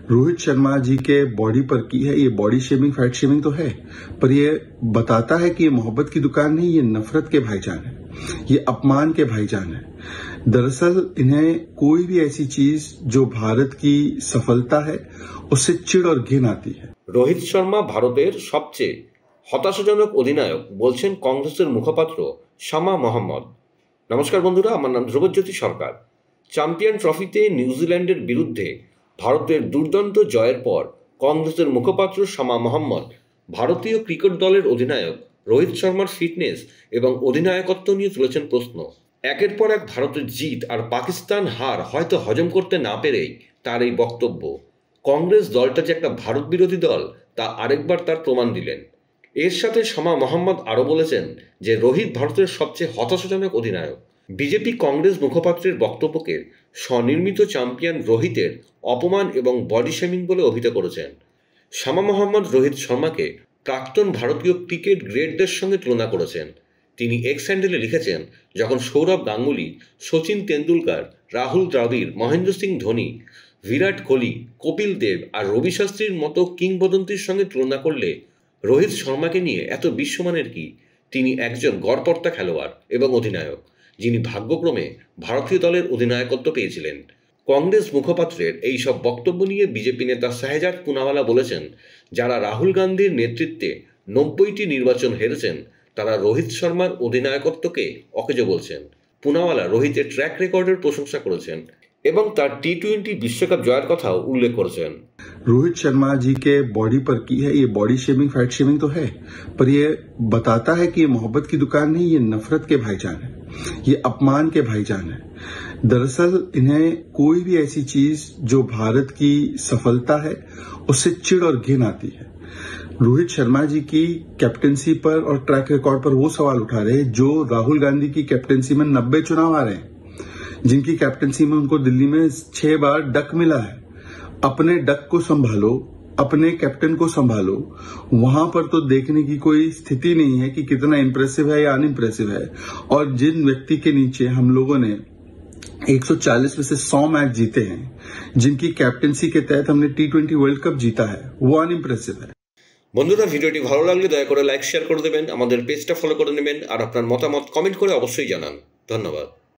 रोहित शर्मा जी के बॉडी पर की है। ये बॉडी शेमिंग, फैट शेमिंग तो है, पर ये बताता है कि ये मोहब्बत की दुकान नहीं, ये नफरत के भाईजान है, ये अपमान के भाईजान है। दरअसल इन्हें कोई भी ऐसी चीज जो भारत की सफलता है उससे चिढ़ और घिन आती है। रोहित शर्मा ভারতের সবচেয়ে হতাশাজনক অধিনায়ক বলছেন কংগ্রেসের মুখপাত্র শামা মোহাম্মদ। নমস্কার বন্ধুরা, আমার নাম ধ্রুবজ্যোতি সরকার। চ্যাম্পিয়ন ট্রফিতে নিউজিল্যান্ডের বিরুদ্ধে ভারতের দুর্দান্ত জয়ের পর কংগ্রেসের মুখপাত্র শামা মোহাম্মদ ভারতীয় ক্রিকেট দলের অধিনায়ক রোহিত শর্মার ফিটনেস এবং অধিনায়কত্ব নিয়ে তুলেছেন প্রশ্ন। একের পর এক ভারতের জিত আর পাকিস্তান হার হয়তো হজম করতে না পেরেই তার এই বক্তব্য। কংগ্রেস দলটা যে একটা ভারত বিরোধী দল তা আরেকবার তার প্রমাণ দিলেন। এর সাথে শামা মোহাম্মদ আরও বলেছেন যে রোহিত ভারতের সবচেয়ে হতাশাজনক অধিনায়ক। বিজেপি কংগ্রেস মুখপাত্রের বক্তব্যকে স্বনির্মিত চ্যাম্পিয়ন রোহিতের অপমান এবং বডি শেমিং বলে অভিহিত করেছেন। শামা মোহাম্মদ রোহিত শর্মাকে প্রাক্তন ভারতীয় ক্রিকেট গ্রেটদের সঙ্গে তুলনা করেছেন। তিনি এক্স হ্যান্ডেলে লিখেছেন, যখন সৌরভ গাঙ্গুলি, সচিন তেন্ডুলকর, রাহুল দ্রাবিড়, মহেন্দ্র সিং ধোনি, বিরাট কোহলি, কপিল দেব আর রবি শাস্ত্রীর মতো কিংবদন্তির সঙ্গে তুলনা করলে রোহিত শর্মাকে নিয়ে এত বিশ্বমানের কি? তিনি একজন গড়পড়তা খেলোয়াড় এবং অধিনায়ক, যিনি ভাগ্যক্রমে ভারতীয় দলের অধিনায়কত্ব পেয়েছিলেন। কংগ্রেস মুখপাত্রের এই সব বক্তব্য নিয়ে বিজেপি নেতা শাহজাদ পুনাওয়ালা বলেছেন, যারা রাহুল গান্ধীর নেতৃত্বে 90টি নির্বাচন হেরেছেন তারা রোহিত শর্মার অধিনায়কত্বকে অকেজো বলছেন। পুনাওয়ালা রোহিতের ট্র্যাক রেকর্ডের প্রশংসা করেছেন এবং তার টি-20 বিশ্বকাপ জয়ের কথাও উল্লেখ করেছেন। रोहित शर्मा जी के बॉडी पर की है। ये बॉडी शेमिंग, फैट शेमिंग तो है, पर ये बताता है कि ये मोहब्बत की दुकान नहीं, ये नफरत के भाईजान है, ये अपमान के भाईजान है। दरअसल इन्हें कोई भी ऐसी चीज जो भारत की सफलता है उससे चिढ़ और घिन आती है। रोहित शर्मा जी की कैप्टनसी पर और ट्रैक रिकॉर्ड पर वो सवाल उठा रहे हैं जो राहुल गांधी की कैप्टनसी में 90 चुनाव आ रहे हैं, जिनकी कैप्टनसी में उनको दिल्ली में 6 बार डक मिला है। अपने डक को संभालो, अपने कैप्टन को संभालो। वहां पर तो देखने की कोई स्थिति नहीं है कि कितना इंप्रेसिव है या अनइम्प्रेसिव है। और जिन व्यक्ति के नीचे हम लोगों ने 140 में से 100 मैच जीते हैं, जिनकी कैप्टनसी के तहत हमने टी-20 वर्ल्ड कप जीता है, वो अनइम्प्रेसिव है। বন্ধুরা, ভিডিওটি ভালো লাগলে দয়া করে লাইক শেয়ার করে দেবেন, আমাদের পেজটা ফলো করে নেবেন আর আপনার মতামত কমেন্ট করে অবশ্যই জানান। ধন্যবাদ।